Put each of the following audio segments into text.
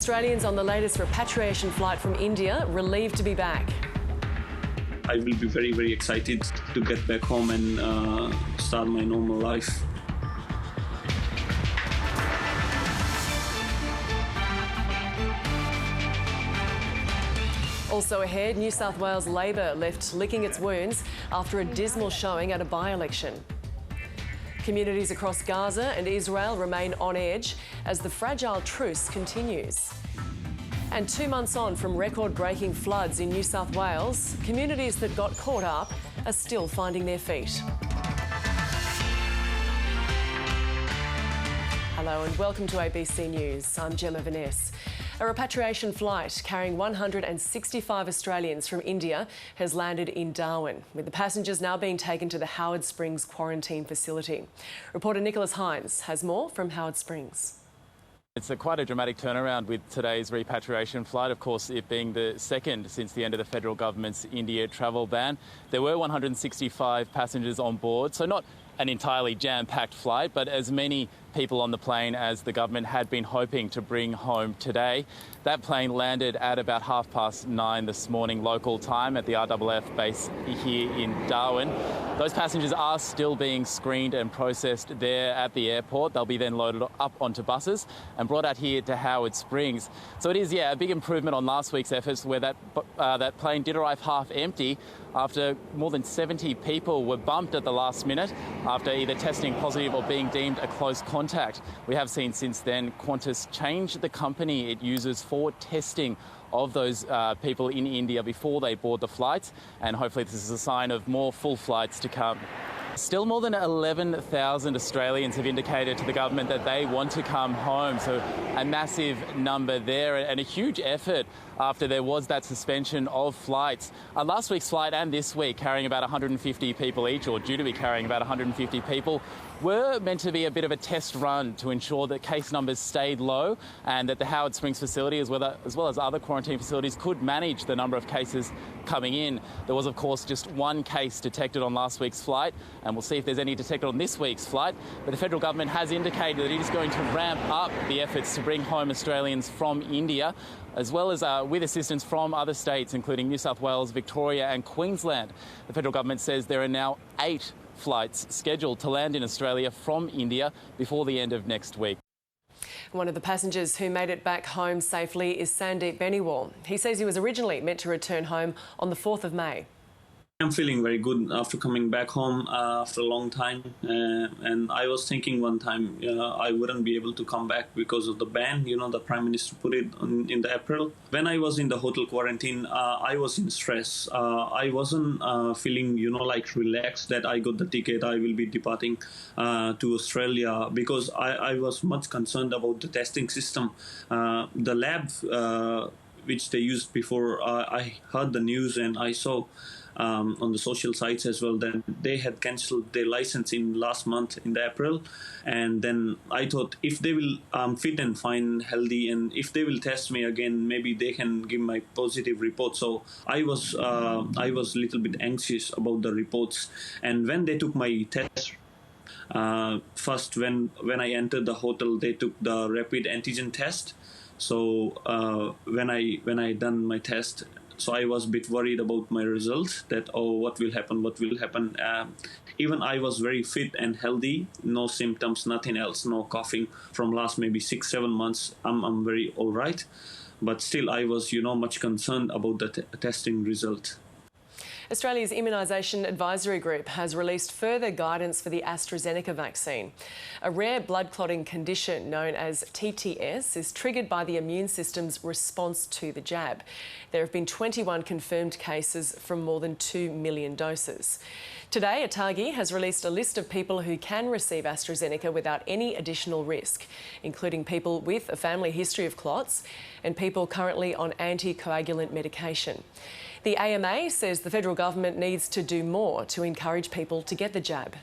Australians on the latest repatriation flight from India relieved to be back. I will be very, very excited to get back home and start my normal life. Also ahead, New South Wales Labor left licking its wounds after a dismal showing at a by-election. Communities across Gaza and Israel remain on edge as the fragile truce continues. And 2 months on from record-breaking floods in New South Wales, communities that got caught up are still finding their feet. Hello and welcome to ABC News. I'm Gemma Vaness. A repatriation flight carrying 165 Australians from India has landed in Darwin, with the passengers now being taken to the Howard Springs quarantine facility. Reporter Nicholas Hines has more from Howard Springs. It's quite a dramatic turnaround with today's repatriation flight, of course it being the second since the end of the federal government's India travel ban. There were 165 passengers on board, so not an entirely jam-packed flight, but as many people on the plane as the government had been hoping to bring home today. That plane landed at about 9:30 this morning local time at the RAAF base here in Darwin. Those passengers are still being screened and processed there at the airport. They'll be then loaded up onto buses and brought out here to Howard Springs. So it is, a big improvement on last week's efforts where that plane did arrive half empty after more than 70 people were bumped at the last minute after either testing positive or being deemed a close contact. We have seen since then Qantas change the company it uses for testing of those people in India before they board the flights, and hopefully this is a sign of more full flights to come. Still more than 11,000 Australians have indicated to the government that they want to come home, so a massive number there and a huge effort after there was that suspension of flights. Last week's flight and this week, carrying about 150 people each, or due to be carrying about 150 people, were meant to be a bit of a test run to ensure that case numbers stayed low and that the Howard Springs facility, as well as other quarantine facilities, could manage the number of cases coming in. There was, of course, just one case detected on last week's flight, and we'll see if there's any detected on this week's flight. But the federal government has indicated that it is going to ramp up the efforts to bring home Australians from India, as well as with assistance from other states, including New South Wales, Victoria and Queensland. The federal government says there are now 8 flights scheduled to land in Australia from India before the end of next week. One of the passengers who made it back home safely is Sandeep Beniwal. He says he was originally meant to return home on the 4th of May. I'm feeling very good after coming back home after a long time, and I was thinking one time I wouldn't be able to come back because of the ban. The Prime Minister put it in the April. When I was in the hotel quarantine, I was in stress. I wasn't feeling like relaxed that I got the ticket, I will be departing to Australia, because I was much concerned about the testing system. The lab which they used before, I heard the news and I saw on the social sites as well that they had cancelled their license in last month in the April. And then I thought, if they will fit and fine, healthy, and if they will test me again, maybe they can give my positive report. So I was a little bit anxious about the reports. And when they took my test, first when I entered the hotel, they took the rapid antigen test. So when I done my test, so I was a bit worried about my results, that, what will happen. Even I was very fit and healthy, no symptoms, nothing else, no coughing from last maybe 6-7 months. I'm very all right. But still I was, much concerned about the testing result. Australia's Immunisation Advisory Group has released further guidance for the AstraZeneca vaccine. A rare blood clotting condition known as TTS is triggered by the immune system's response to the jab. There have been 21 confirmed cases from more than 2 million doses. Today, ATAGI has released a list of people who can receive AstraZeneca without any additional risk, including people with a family history of clots and people currently on anticoagulant medication. The AMA says the federal government needs to do more to encourage people to get the jab.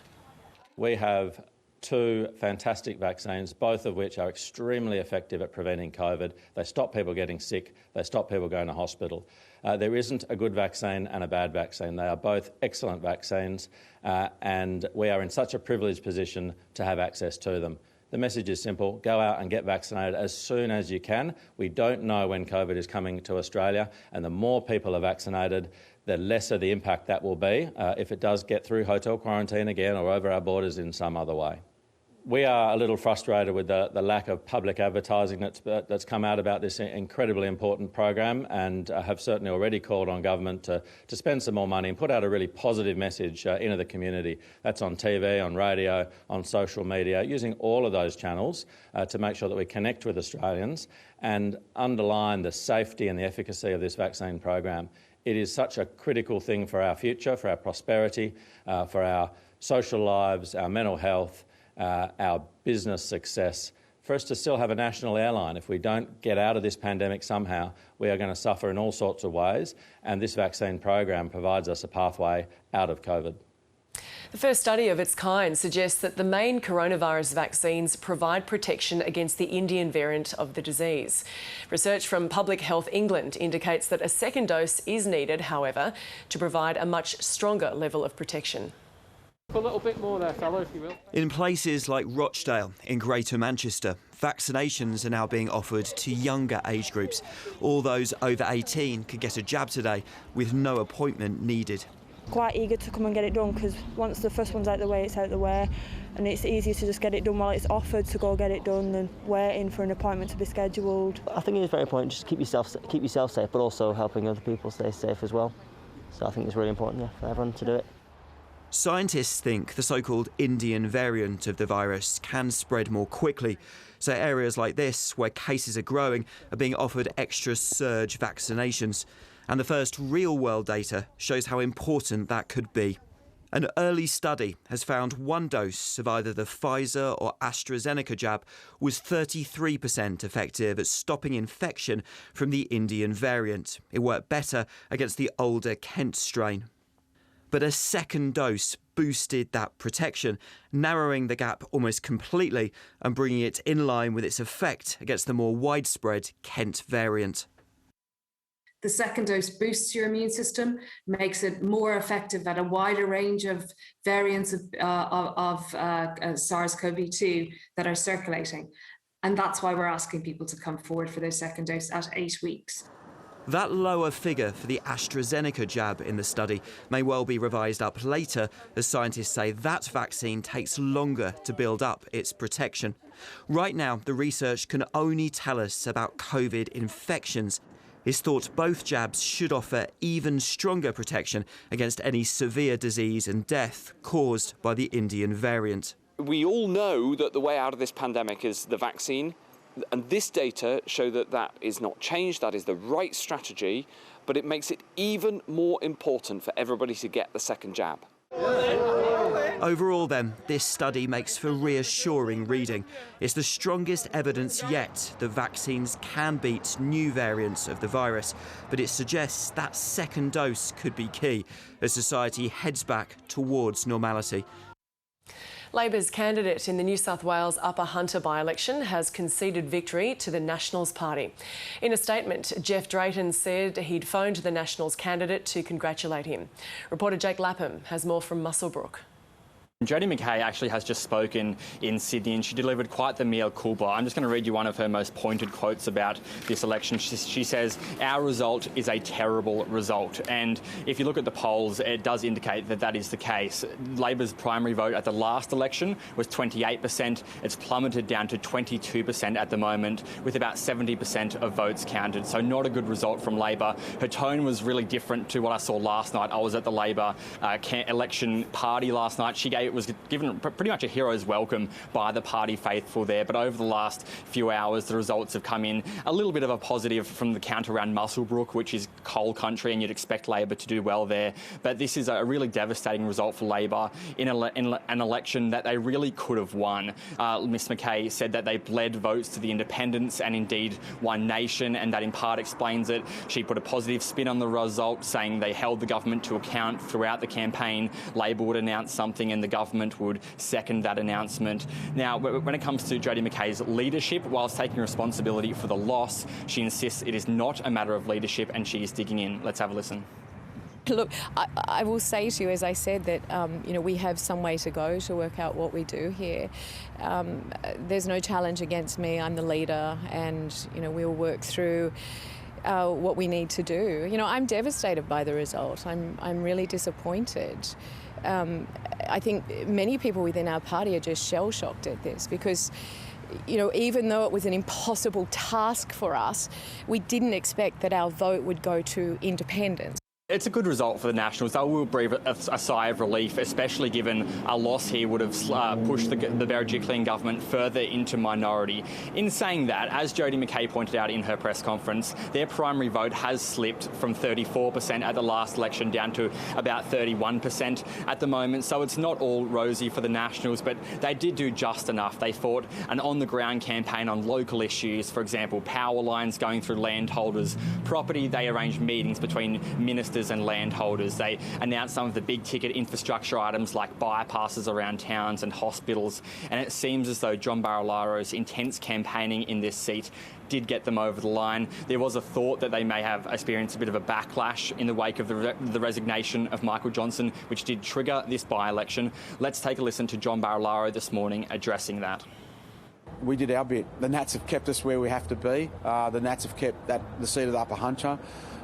We have 2 fantastic vaccines, both of which are extremely effective at preventing COVID. They stop people getting sick, they stop people going to hospital. There isn't a good vaccine and a bad vaccine. They are both excellent vaccines, and we are in such a privileged position to have access to them. The message is simple: go out and get vaccinated as soon as you can. We don't know when COVID is coming to Australia, and the more people are vaccinated, the lesser the impact that will be if it does get through hotel quarantine again or over our borders in some other way. We are a little frustrated with the lack of public advertising that's come out about this incredibly important program, and have certainly already called on government to spend some more money and put out a really positive message into the community. That's on TV, on radio, on social media, using all of those channels to make sure that we connect with Australians and underline the safety and the efficacy of this vaccine program. It is such a critical thing for our future, for our prosperity, for our social lives, our mental health, our business success. For us to still have a national airline, if we don't get out of this pandemic somehow, we are going to suffer in all sorts of ways, and this vaccine program provides us a pathway out of COVID. The first study of its kind suggests that the main coronavirus vaccines provide protection against the Indian variant of the disease. Research from Public Health England indicates that a second dose is needed, however, to provide a much stronger level of protection. A little bit more there, fella, if you will. In places like Rochdale, in Greater Manchester, vaccinations are now being offered to younger age groups. All those over 18 could get a jab today with no appointment needed. Quite eager to come and get it done, because once the first one's out the way, it's out the way, and it's easier to just get it done while it's offered to go get it done than waiting for an appointment to be scheduled. I think it is very important just to keep yourself safe, but also helping other people stay safe as well. So I think it's really important, for everyone to do it. Scientists think the so-called Indian variant of the virus can spread more quickly. So areas like this, where cases are growing, are being offered extra surge vaccinations. And the first real-world data shows how important that could be. An early study has found one dose of either the Pfizer or AstraZeneca jab was 33% effective at stopping infection from the Indian variant. It worked better against the older Kent strain. But a second dose boosted that protection, narrowing the gap almost completely and bringing it in line with its effect against the more widespread Kent variant. The second dose boosts your immune system, makes it more effective at a wider range of variants of SARS-CoV-2 that are circulating. And that's why we're asking people to come forward for their second dose at 8 weeks. That lower figure for the AstraZeneca jab in the study may well be revised up later, as scientists say that vaccine takes longer to build up its protection. Right now, the research can only tell us about COVID infections. It's thought both jabs should offer even stronger protection against any severe disease and death caused by the Indian variant. We all know that the way out of this pandemic is the vaccine. And this data show that that is not changed, that is the right strategy, but it makes it even more important for everybody to get the second jab. Overall then, this study makes for reassuring reading. It's the strongest evidence yet that vaccines can beat new variants of the virus, but it suggests that second dose could be key as society heads back towards normality. Labor's candidate in the New South Wales Upper Hunter by-election has conceded victory to the Nationals Party. In a statement, Jeff Drayton said he'd phoned the Nationals candidate to congratulate him. Reporter Jake Lapham has more from Muswellbrook. Jodie McKay actually has just spoken in Sydney, and she delivered quite the mea culpa. I'm just going to read you one of her most pointed quotes about this election. She says, "Our result is a terrible result." And if you look at the polls, it does indicate that that is the case. Labor's primary vote at the last election was 28%. It's plummeted down to 22% at the moment, with about 70% of votes counted. So not a good result from Labor. Her tone was really different to what I saw last night. I was at the Labor election party last night. It was given pretty much a hero's welcome by the party faithful there. But over the last few hours, the results have come in a little bit of a positive from the count around Muswellbrook, which is coal country, and you'd expect Labor to do well there. But this is a really devastating result for Labor in an election that they really could have won. Ms McKay said that they bled votes to the independents and indeed One Nation, and that in part explains it. She put a positive spin on the result, saying they held the government to account throughout the campaign. Labor would announce something and the government would second that announcement. Now, when it comes to Jodie McKay's leadership, whilst taking responsibility for the loss, she insists it is not a matter of leadership and she is digging in. Let's have a listen. Look, I will say to you, as I said, that we have some way to go to work out what we do here. There's no challenge against me. I'm the leader, and we'll work through what we need to do. I'm devastated by the result. I'm really disappointed. I think many people within our party are just shell-shocked at this because, even though it was an impossible task for us, we didn't expect that our vote would go to independence. It's a good result for the Nationals. They will breathe a sigh of relief, especially given a loss here would have pushed the Berejiklian government further into minority. In saying that, as Jodie McKay pointed out in her press conference, their primary vote has slipped from 34% at the last election down to about 31% at the moment. So it's not all rosy for the Nationals, but they did do just enough. They fought an on-the-ground campaign on local issues, for example, power lines going through landholders' property. They arranged meetings between ministers and landholders. They announced some of the big ticket infrastructure items like bypasses around towns and hospitals, and it seems as though John Barilaro's intense campaigning in this seat did get them over the line. There was a thought that they may have experienced a bit of a backlash in the wake of the resignation of Michael Johnson, which did trigger this by-election. Let's take a listen to John Barilaro this morning addressing that. We did our bit. The Nats have kept us where we have to be. The Nats have kept the seat of the upper hunter.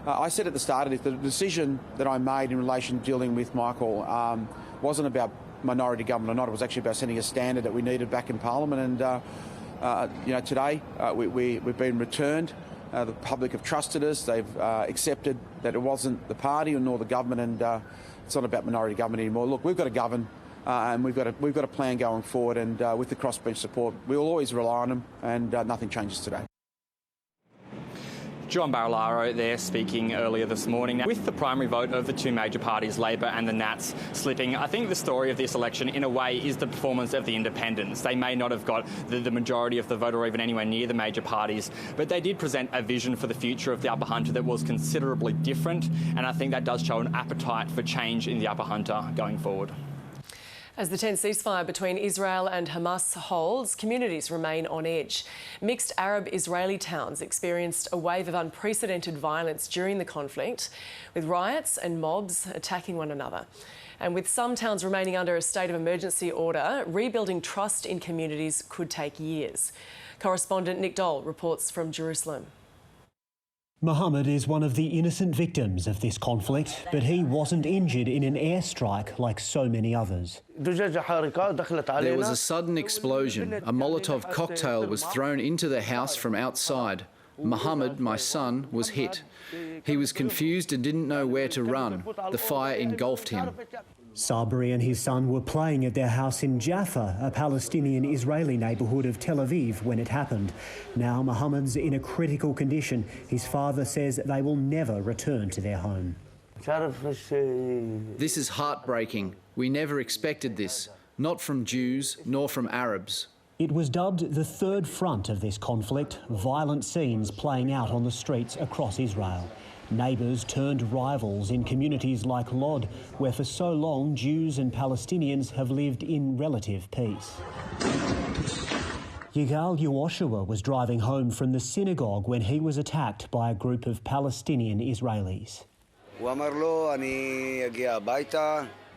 I said at the start of this, the decision that I made in relation to dealing with Michael wasn't about minority government or not. It was actually about setting a standard that we needed back in Parliament. And today we've been returned. The public have trusted us. They've accepted that it wasn't the party nor the government, and it's not about minority government anymore. Look, we've got to govern. And we've got a plan going forward, and with the crossbench support, we'll always rely on them, and nothing changes today. John Barilaro there speaking earlier this morning. Now, with the primary vote of the two major parties, Labor and the Nats, slipping, I think the story of this election, in a way, is the performance of the independents. They may not have got the majority of the vote or even anywhere near the major parties, but they did present a vision for the future of the upper hunter that was considerably different, and I think that does show an appetite for change in the upper hunter going forward. As the tense ceasefire between Israel and Hamas holds, communities remain on edge. Mixed Arab-Israeli towns experienced a wave of unprecedented violence during the conflict, with riots and mobs attacking one another. And with some towns remaining under a state of emergency order, rebuilding trust in communities could take years. Correspondent Nick Dole reports from Jerusalem. Mohammed is one of the innocent victims of this conflict, but he wasn't injured in an airstrike like so many others. There was a sudden explosion. A Molotov cocktail was thrown into the house from outside. Mohammed, my son, was hit. He was confused and didn't know where to run. The fire engulfed him. Sabri and his son were playing at their house in Jaffa, a Palestinian-Israeli neighbourhood of Tel Aviv, when it happened. Now Mohammed's in a critical condition. His father says they will never return to their home. This is heartbreaking. We never expected this, not from Jews nor from Arabs. It was dubbed the third front of this conflict, violent scenes playing out on the streets across Israel. Neighbours turned rivals in communities like Lod, where for so long Jews and Palestinians have lived in relative peace. Yigal Yehoshua was driving home from the synagogue when he was attacked by a group of Palestinian Israelis.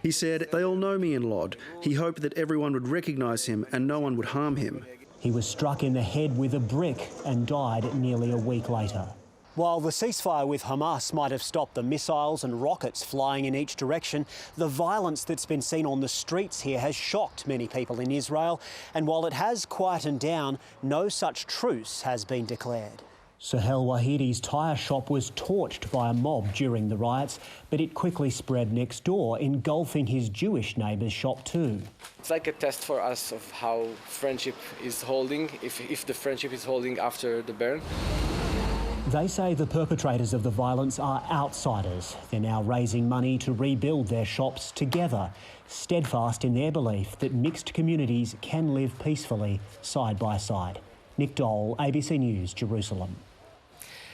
He said, "They all know me in Lod." He hoped that everyone would recognise him and no one would harm him. He was struck in the head with a brick and died nearly a week later. While the ceasefire with Hamas might have stopped the missiles and rockets flying in each direction, the violence that's been seen on the streets here has shocked many people in Israel. And while it has quietened down, no such truce has been declared. Sohail Wahidi's tyre shop was torched by a mob during the riots, but it quickly spread next door, engulfing his Jewish neighbour's shop too. It's like a test for us of how friendship is holding, if the friendship is holding after the burn. They say the perpetrators of the violence are outsiders. They're now raising money to rebuild their shops together, steadfast in their belief that mixed communities can live peacefully side by side. Nick Dole, ABC News, Jerusalem.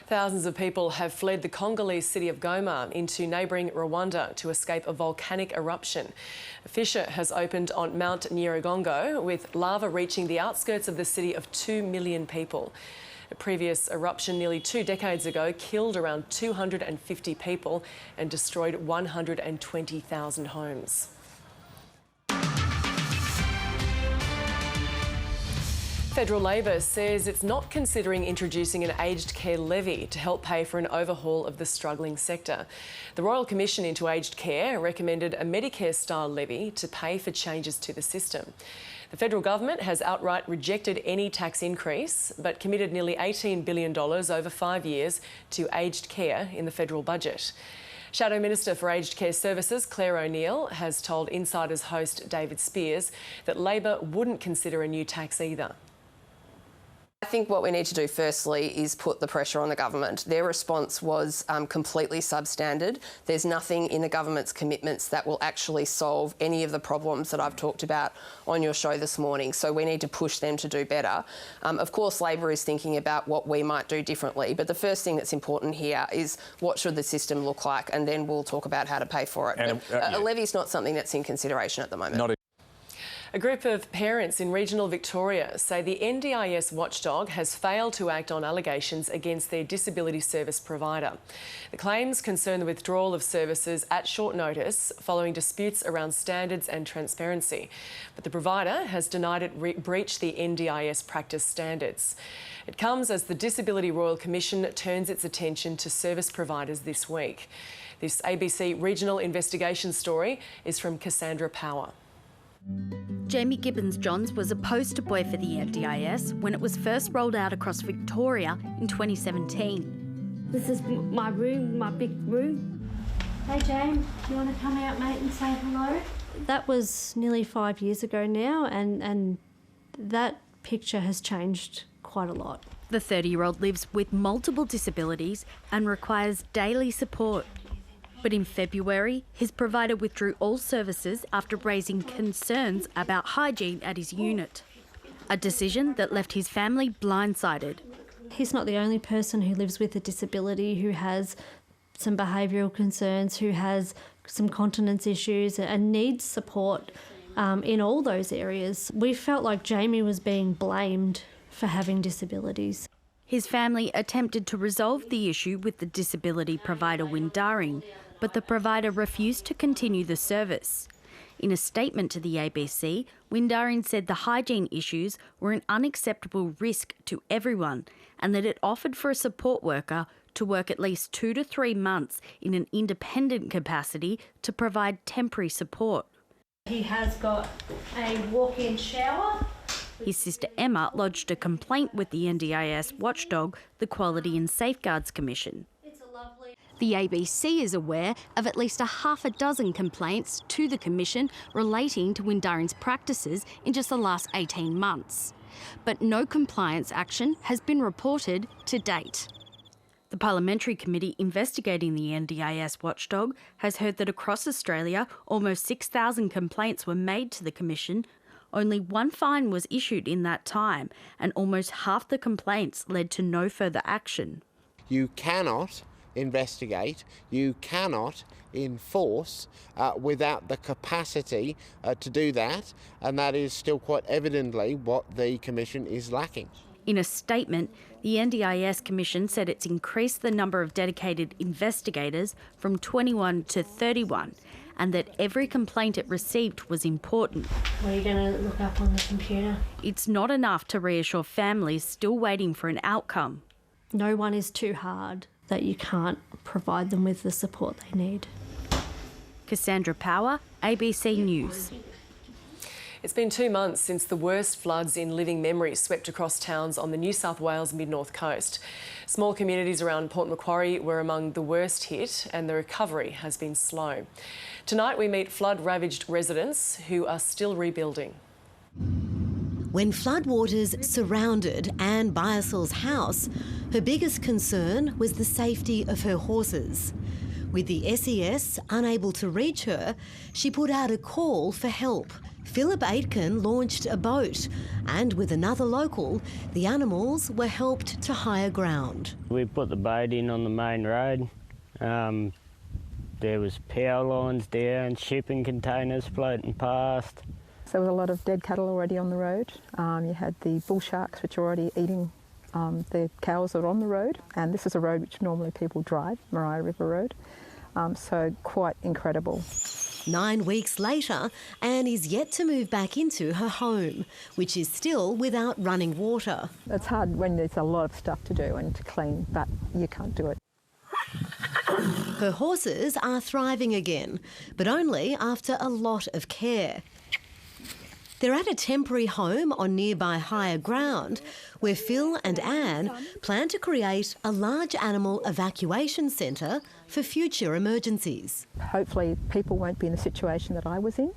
Thousands of people have fled the Congolese city of Goma into neighbouring Rwanda to escape a volcanic eruption. A fissure has opened on Mount Nyiragongo, with lava reaching the outskirts of the city of 2 million people. A previous eruption nearly 2 decades ago killed around 250 people and destroyed 120,000 homes. Federal Labor says it's not considering introducing an aged care levy to help pay for an overhaul of the struggling sector. The Royal Commission into Aged Care recommended a Medicare-style levy to pay for changes to the system. The federal government has outright rejected any tax increase, but committed nearly $18 billion over 5 years to aged care in the federal budget. Shadow Minister for Aged Care Services, Claire O'Neill, has told Insider's host David Spears that Labor wouldn't consider a new tax either. I think what we need to do firstly is put the pressure on the government. Their response was completely substandard. There's nothing in the government's commitments that will actually solve any of the problems that I've talked about on your show this morning. So we need to push them to do better. Of course, Labor is thinking about what we might do differently, but the first thing that's important here is what should the system look like, and then we'll talk about how to pay for it. A levy is not something that's in consideration at the moment. A group of parents in regional Victoria say the NDIS watchdog has failed to act on allegations against their disability service provider. The claims concern the withdrawal of services at short notice following disputes around standards and transparency. But the provider has denied it breached the NDIS practice standards. It comes as the Disability Royal Commission turns its attention to service providers this week. This ABC regional investigation story is from Cassandra Power. Jamie Gibbons-Johns was a poster boy for the NDIS when it was first rolled out across Victoria in 2017. This is my room, my big room. Hey James, do you want to come out, mate, and say hello? That was nearly 5 years ago now, and that picture has changed quite a lot. The 30-year-old lives with multiple disabilities and requires daily support. But in February, his provider withdrew all services after raising concerns about hygiene at his unit. A decision that left his family blindsided. He's not the only person who lives with a disability who has some behavioural concerns, who has some continence issues and needs support in all those areas. We felt like Jamie was being blamed for having disabilities. His family attempted to resolve the issue with the disability provider Windaring, but the provider refused to continue the service. In a statement to the ABC, Windaring said the hygiene issues were an unacceptable risk to everyone and that it offered for a support worker to work at least 2 to 3 months in an independent capacity to provide temporary support. He has got a walk-in shower. His sister Emma lodged a complaint with the NDIS watchdog, the Quality and Safeguards Commission. The ABC is aware of at least 6 complaints to the Commission relating to Windaring's practices in just the last 18 months. But no compliance action has been reported to date. The Parliamentary Committee investigating the NDIS watchdog has heard that across Australia, almost 6,000 complaints were made to the Commission. Only 1 fine was issued in that time, and almost half the complaints led to no further action. You cannot investigate, you cannot enforce without the capacity to do that, and that is still quite evidently what the Commission is lacking. In a statement, the NDIS Commission said it's increased the number of dedicated investigators from 21 to 31, and that every complaint it received was important. What are you going to look up on the computer? It's not enough to reassure families still waiting for an outcome. No one is too hard that you can't provide them with the support they need. Cassandra Power, ABC News. It's been 2 months since the worst floods in living memory swept across towns on the New South Wales mid-north coast. Small communities around Port Macquarie were among the worst hit, and the recovery has been slow. Tonight we meet flood-ravaged residents who are still rebuilding. When floodwaters surrounded Anne Byasel's house, her biggest concern was the safety of her horses. With the SES unable to reach her, she put out a call for help. Philip Aitken launched a boat, and with another local, the animals were helped to higher ground. We put the boat in on the main road. There was power lines there and shipping containers floating past. There was a lot of dead cattle already on the road. You had the bull sharks, which were already eating The cows are on the road, and this is a road which normally people drive, Maria River Road, so quite incredible. 9 weeks later, Anne is yet to move back into her home, which is still without running water. It's hard when there's a lot of stuff to do and to clean, but you can't do it. Her horses are thriving again, but only after a lot of care. They're at a temporary home on nearby higher ground where Phil and Anne plan to create a large animal evacuation centre for future emergencies. Hopefully people won't be in the situation that I was in,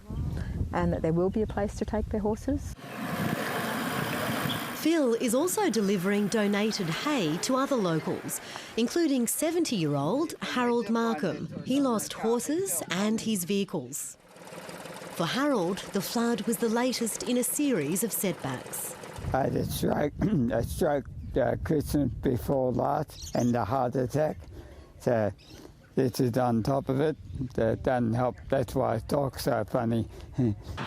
and that there will be a place to take their horses. Phil is also delivering donated hay to other locals, including 70-year-old Harold Markham. He lost horses and his vehicles. For Harold, the flood was the latest in a series of setbacks. I had a stroke Christmas before last and a heart attack. So this is on top of it. That doesn't help. That's why I talk so funny.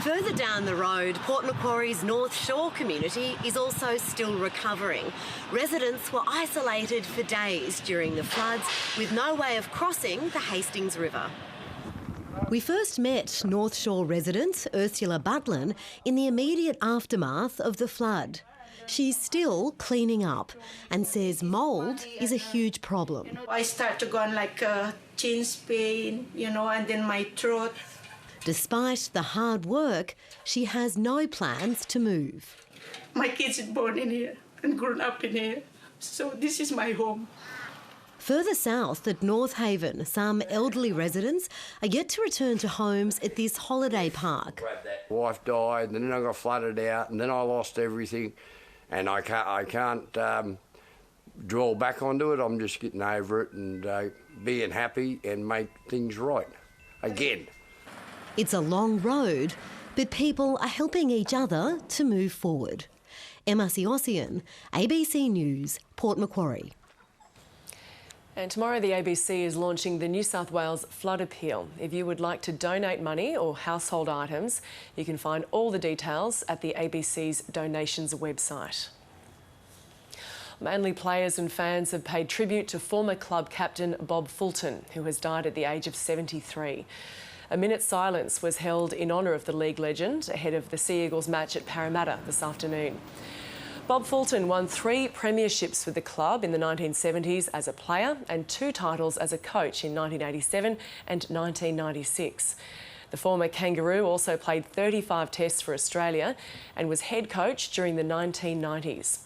Further down the road, Port Macquarie's North Shore community is also still recovering. Residents were isolated for days during the floods with no way of crossing the Hastings River. We first met North Shore resident Ursula Butlin in the immediate aftermath of the flood. She's still cleaning up and says mould is a huge problem. I start to go on like chest pain, and then my throat. Despite the hard work, she has no plans to move. My kids are born in here and grown up in here, so this is my home. Further south at North Haven, some elderly residents are yet to return to homes at this holiday park. Wife died, and then I got flooded out, and then I lost everything, and I can't draw back onto it. I'm just getting over it and being happy and make things right again. It's a long road, but people are helping each other to move forward. Emma Siossian, ABC News, Port Macquarie. And tomorrow the ABC is launching the New South Wales Flood Appeal. If you would like to donate money or household items, you can find all the details at the ABC's donations website. Manly players and fans have paid tribute to former club captain Bob Fulton, who has died at the age of 73. A minute's silence was held in honour of the league legend ahead of the Sea Eagles match at Parramatta this afternoon. Bob Fulton won 3 premierships with the club in the 1970s as a player and 2 titles as a coach in 1987 and 1996. The former Kangaroo also played 35 tests for Australia and was head coach during the 1990s.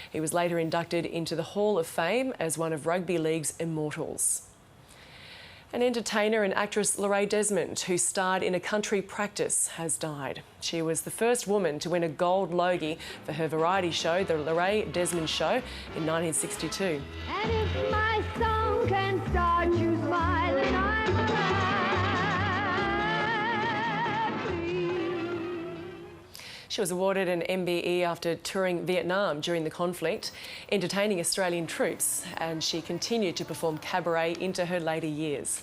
He was later inducted into the Hall of Fame as one of rugby league's immortals. An entertainer and actress Lorraine Desmond, who starred in A Country Practice, has died. She was the first woman to win a gold Logie for her variety show, The Lorraine Desmond Show, in 1962. And if my song can start you smiling, I'm She was awarded an MBE after touring Vietnam during the conflict, entertaining Australian troops, and she continued to perform cabaret into her later years.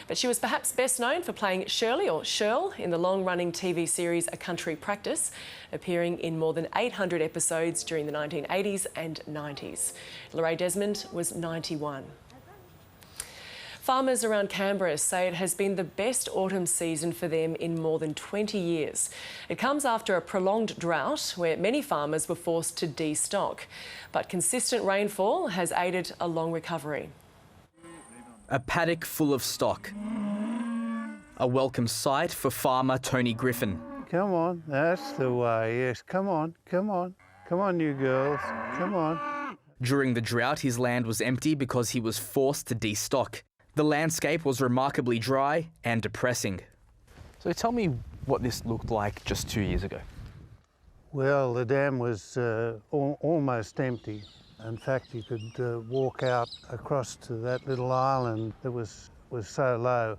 But she was perhaps best known for playing Shirley, or Shirl, in the long-running TV series A Country Practice, appearing in more than 800 episodes during the 1980s and 90s. Lorraine Desmond was 91. Farmers around Canberra say it has been the best autumn season for them in more than 20 years. It comes after a prolonged drought where many farmers were forced to destock. But consistent rainfall has aided a long recovery. A paddock full of stock. A welcome sight for farmer Tony Griffin. Come on, that's the way, yes. Come on, come on. Come on, you girls, come on. During the drought, his land was empty because he was forced to destock. The landscape was remarkably dry and depressing. So tell me what this looked like just 2 years ago. Well, the dam was almost empty. In fact, you could walk out across to that little island that was so low.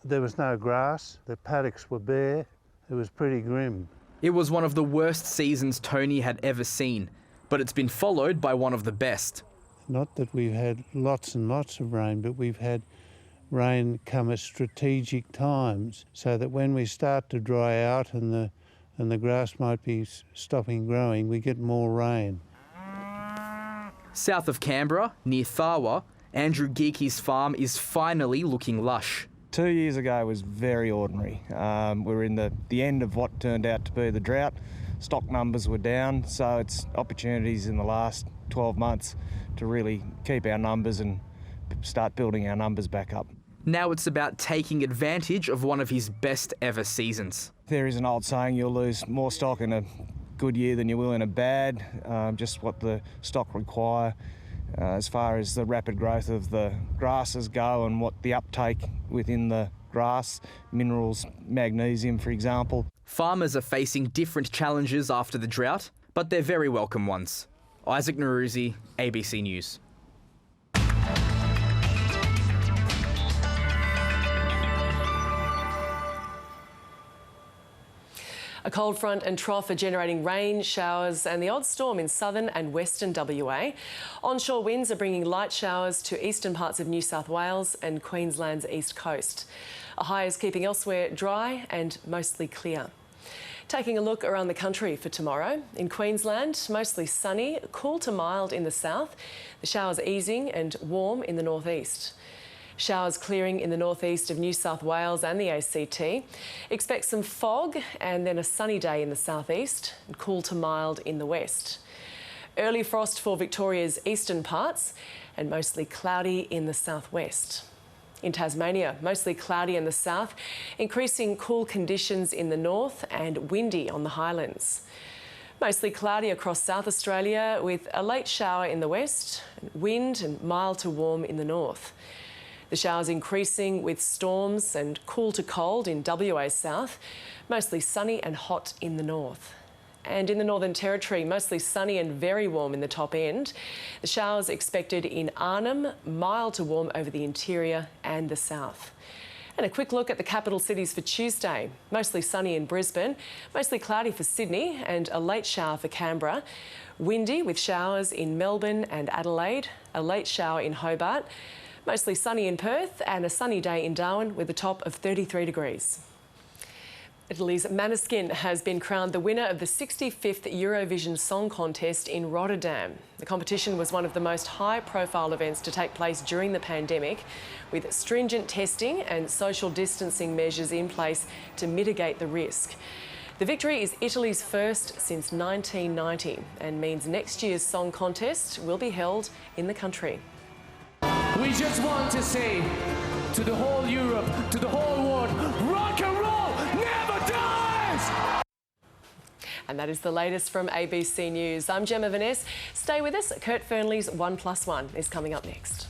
There was no grass, the paddocks were bare, it was pretty grim. It was one of the worst seasons Tony had ever seen, but it's been followed by one of the best. Not that we've had lots and lots of rain, but we've had rain come at strategic times, so that when we start to dry out and the grass might be stopping growing, we get more rain. South of Canberra, near Tharwa, Andrew Geekie's farm is finally looking lush. 2 years ago was very ordinary. We were in the end of what turned out to be the drought. Stock numbers were down, so it's opportunities in the last 12 months to really keep our numbers and start building our numbers back up. Now it's about taking advantage of one of his best ever seasons. There is an old saying, you'll lose more stock in a good year than you will in a bad, just what the stock require. As far as the rapid growth of the grasses go and what the uptake within the grass, minerals, magnesium for example. Farmers are facing different challenges after the drought, but they're very welcome ones. Isaac Naruzi, ABC News. A cold front and trough are generating rain, showers and the odd storm in southern and western WA. Onshore winds are bringing light showers to eastern parts of New South Wales and Queensland's east coast. A high is keeping elsewhere dry and mostly clear. Taking a look around the country for tomorrow. In Queensland, mostly sunny, cool to mild in the south. The showers easing and warm in the northeast. Showers clearing in the northeast of New South Wales and the ACT. Expect some fog and then a sunny day in the southeast and cool to mild in the west. Early frost for Victoria's eastern parts and mostly cloudy in the southwest. In Tasmania, mostly cloudy in the south, increasing cool conditions in the north and windy on the highlands. Mostly cloudy across South Australia with a late shower in the west, wind and mild to warm in the north. The showers increasing with storms and cool to cold in WA south, mostly sunny and hot in the north. And in the Northern Territory, mostly sunny and very warm in the top end. The showers expected in Arnhem, mild to warm over the interior and the south. And a quick look at the capital cities for Tuesday. Mostly sunny in Brisbane, mostly cloudy for Sydney and a late shower for Canberra. Windy with showers in Melbourne and Adelaide, a late shower in Hobart. Mostly sunny in Perth and a sunny day in Darwin with a top of 33 degrees. Italy's Måneskin has been crowned the winner of the 65th Eurovision Song Contest in Rotterdam. The competition was one of the most high-profile events to take place during the pandemic, with stringent testing and social distancing measures in place to mitigate the risk. The victory is Italy's first since 1990 and means next year's song contest will be held in the country. We just want to say to the whole Europe, to the whole world, rock and roll never dies! And that is the latest from ABC News. I'm Gemma Vaness. Stay with us. Kurt Fernley's 1+1 is coming up next.